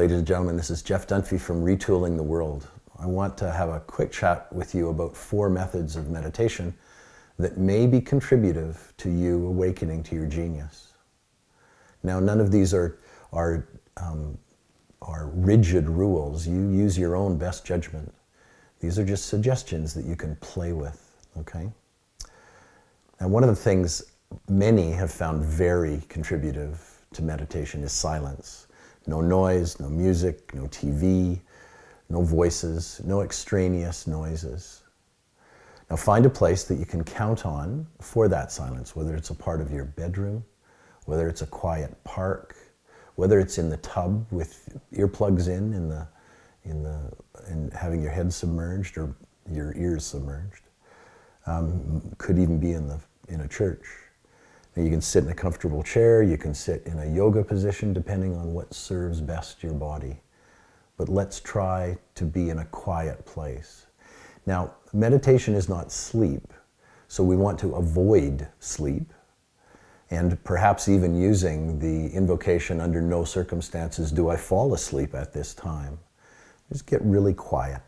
ladies and gentlemen. This is Jeff Dunphy from Retooling the World. I want to have a quick chat with you about 4 methods of meditation that may be contributive to you awakening to your genius. Now, none of these are rigid rules. You use your own best judgment. These are just suggestions that you can play with, okay? Now, one of the things many have found very contributive to meditation is silence. No noise, no music, no TV, no voices, no extraneous noises. Now find a place that you can count on for that silence, whether it's a part of your bedroom, whether it's a quiet park, whether it's in the tub with earplugs in having your head submerged or your ears submerged. Could even be in a church. Now you can sit in a comfortable chair, you can sit in a yoga position depending on what serves best your body. But let's try to be in a quiet place. Now, meditation is not sleep, so we want to avoid sleep, and perhaps even using the invocation, under no circumstances do I fall asleep at this time. Just get really quiet.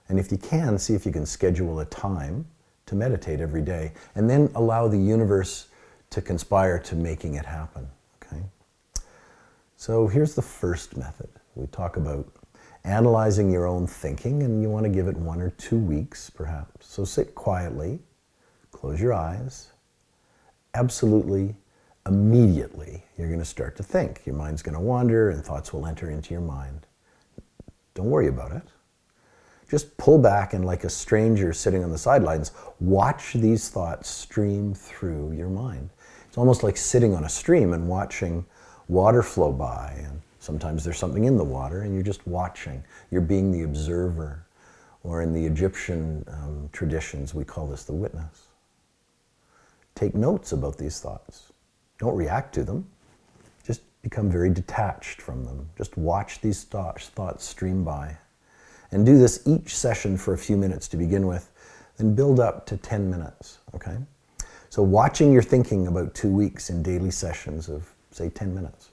And if you can, see if you can schedule a time to meditate every day, and then allow the universe to conspire to making it happen, okay? So here's the first method. We talk about analyzing your own thinking, and you want to give it 1 or 2 weeks, perhaps. So sit quietly, close your eyes. Absolutely, immediately, you're going to start to think. Your mind's going to wander, and thoughts will enter into your mind. Don't worry about it. Just pull back, and like a stranger sitting on the sidelines, watch these thoughts stream through your mind. It's almost like sitting on a stream and watching water flow by. And sometimes there's something in the water, and you're just watching. You're being the observer. Or in the Egyptian traditions, we call this the witness. Take notes about these thoughts. Don't react to them. Just become very detached from them. Just watch these thoughts stream by. And do this each session for a few minutes to begin with, then build up to 10 minutes, okay? So watching your thinking about 2 weeks in daily sessions of, say, 10 minutes.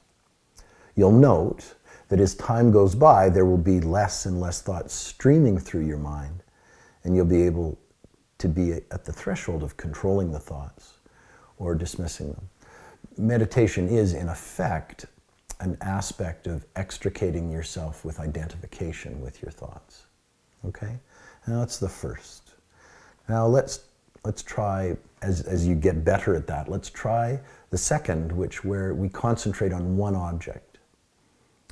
You'll note that as time goes by, there will be less and less thoughts streaming through your mind, and you'll be able to be at the threshold of controlling the thoughts or dismissing them. Meditation is, in effect, an aspect of extricating yourself with identification with your thoughts. Okay? Now that's the first. Now let's try, as you get better at that, let's try the second, where we concentrate on one object.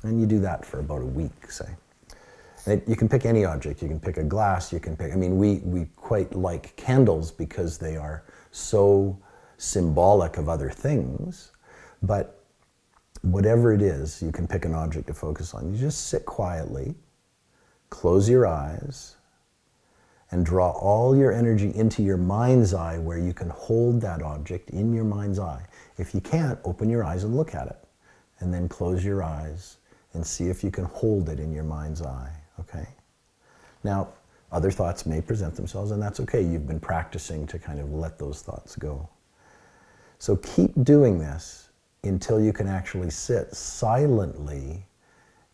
And you do that for about a week, say. And you can pick any object. You can pick a glass, you can pick, we quite like candles because they are so symbolic of other things, but whatever it is, you can pick an object to focus on. You just sit quietly, close your eyes, and draw all your energy into your mind's eye where you can hold that object in your mind's eye. If you can't, open your eyes and look at it. And then close your eyes and see if you can hold it in your mind's eye, okay? Now, other thoughts may present themselves, and that's okay. You've been practicing to kind of let those thoughts go. So keep doing this until you can actually sit silently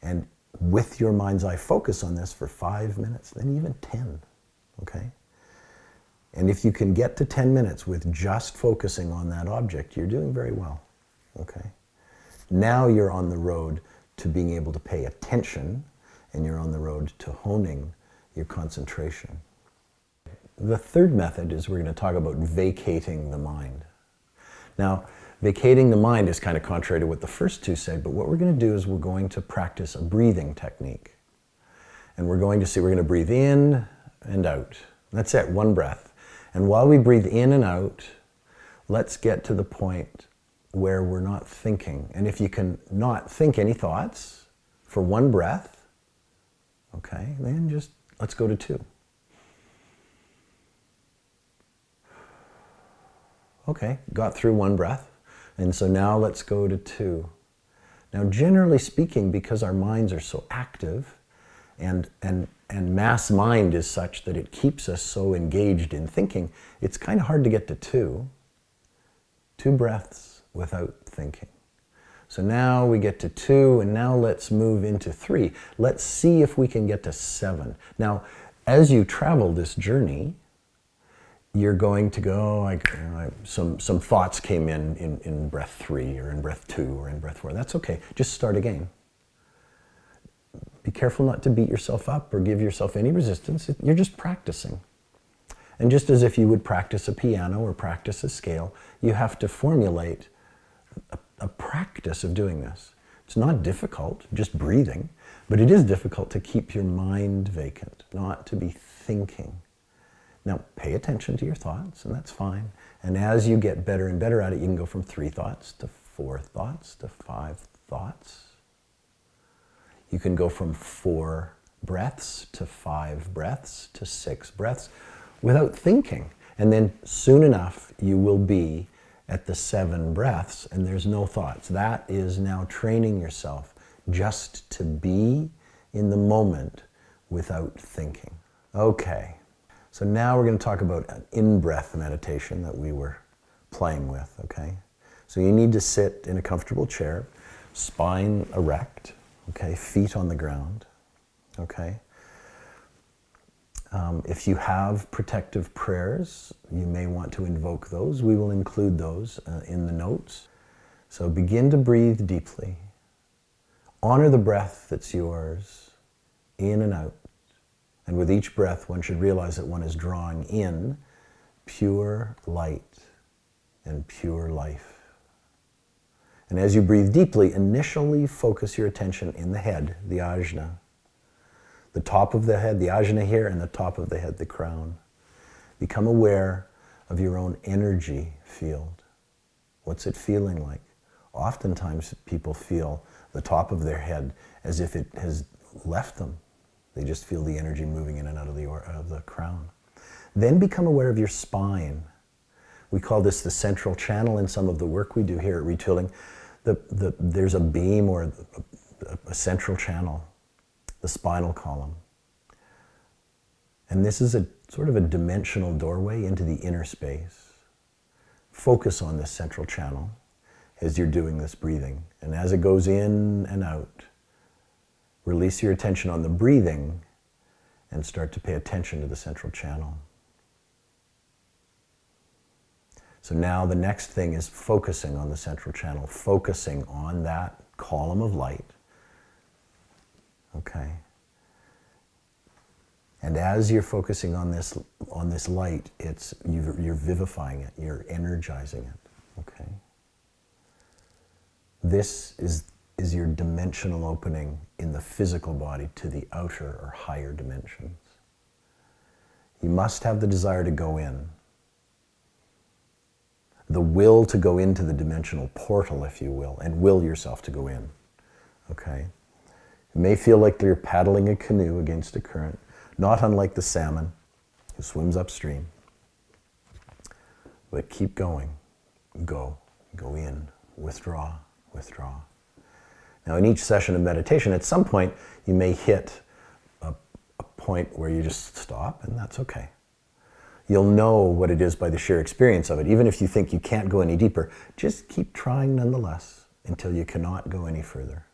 and with your mind's eye focus on this for 5 minutes, then even 10, okay? And if you can get to 10 minutes with just focusing on that object, you're doing very well, okay? Now you're on the road to being able to pay attention, and you're on the road to honing your concentration. The third method is we're going to talk about vacating the mind. Now, vacating the mind is kind of contrary to what the first two say, but what we're going to do is we're going to practice a breathing technique. And we're going to breathe in and out. That's it, one breath. And while we breathe in and out, let's get to the point where we're not thinking. And if you can not think any thoughts for one breath, okay, then just let's go to 2. Okay, got through one breath. And so now let's go to 2. Now, generally speaking, because our minds are so active and mass mind is such that it keeps us so engaged in thinking, it's kind of hard to get to 2. 2 breaths without thinking. So now we get to 2, and now let's move into 3. Let's see if we can get to 7. Now, as you travel this journey, you're going to go, some thoughts came in breath 3, or in breath 2, or in breath 4. That's okay. Just start again. Be careful not to beat yourself up or give yourself any resistance. You're just practicing. And just as if you would practice a piano or practice a scale, you have to formulate a practice of doing this. It's not difficult, just breathing, but it is difficult to keep your mind vacant, not to be thinking. Now, pay attention to your thoughts, and that's fine. And as you get better and better at it, you can go from 3 thoughts to 4 thoughts to 5 thoughts. You can go from 4 breaths to 5 breaths to 6 breaths without thinking. And then soon enough, you will be at the 7 breaths, and there's no thoughts. That is now training yourself just to be in the moment without thinking. Okay, so now we're going to talk about an in-breath meditation that we were playing with, okay? So you need to sit in a comfortable chair, spine erect, okay, feet on the ground, okay? If you have protective prayers, you may want to invoke those. We will include those in the notes. So begin to breathe deeply. Honor the breath that's yours, in and out. And with each breath, one should realize that one is drawing in pure light and pure life. And as you breathe deeply, initially focus your attention in the head, the ajna. The top of the head, the ajna here, and the top of the head, the crown. Become aware of your own energy field. What's it feeling like? Oftentimes people feel the top of their head as if it has left them. They just feel the energy moving in and out of the crown. Then become aware of your spine. We call this the central channel in some of the work we do here at Retooling. There's a beam or a central channel, the spinal column. And this is a sort of a dimensional doorway into the inner space. Focus on this central channel as you're doing this breathing. And as it goes in and out, release your attention on the breathing and start to pay attention to the central channel. So now the next thing is focusing on the central channel, focusing on that column of light. Okay. And as you're focusing on this light, you're vivifying it, you're energizing it. Okay. This is your dimensional opening in the physical body to the outer or higher dimensions. You must have the desire to go in. The will to go into the dimensional portal, if you will, and will yourself to go in. Okay? It may feel like you're paddling a canoe against a current, not unlike the salmon who swims upstream. But keep going. Go in, withdraw, withdraw. Now in each session of meditation, at some point, you may hit a point where you just stop, and that's okay. You'll know what it is by the sheer experience of it. Even if you think you can't go any deeper, just keep trying nonetheless until you cannot go any further.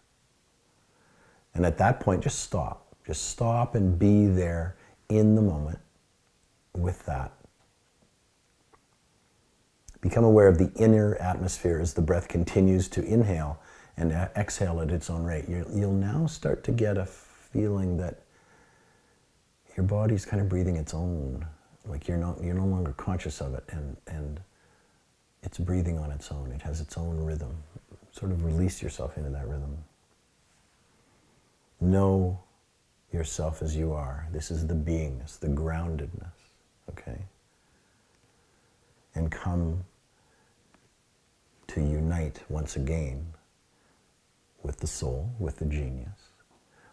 And at that point, just stop. Just stop and be there in the moment with that. Become aware of the inner atmosphere as the breath continues to inhale and exhale at its own rate. You'll now start to get a feeling that your body's kind of breathing its own. Like you're no longer conscious of it, and it's breathing on its own. It has its own rhythm. Sort of release yourself into that rhythm. Know yourself as you are. This is the beingness, the groundedness, okay? And come to unite once again with the soul, with the genius,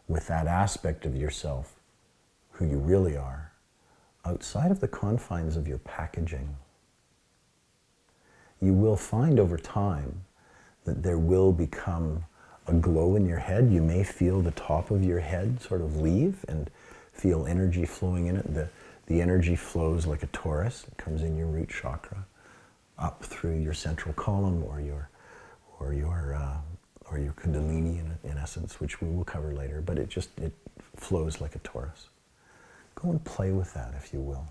with that aspect of yourself, who you really are, outside of the confines of your packaging. You will find over time that there will become a glow in your head. You may feel the top of your head sort of leave and feel energy flowing in it. The energy flows like a torus. It comes in your root chakra, up through your central column or or your Kundalini in essence, which we will cover later, but it flows like a Taurus. Go and play with that, if you will.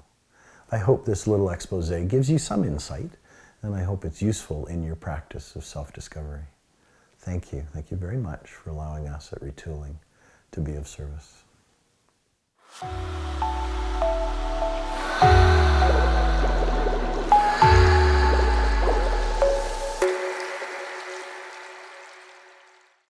I hope this little expose gives you some insight, and I hope it's useful in your practice of self-discovery. Thank you. Thank you very much for allowing us at Retooling to be of service.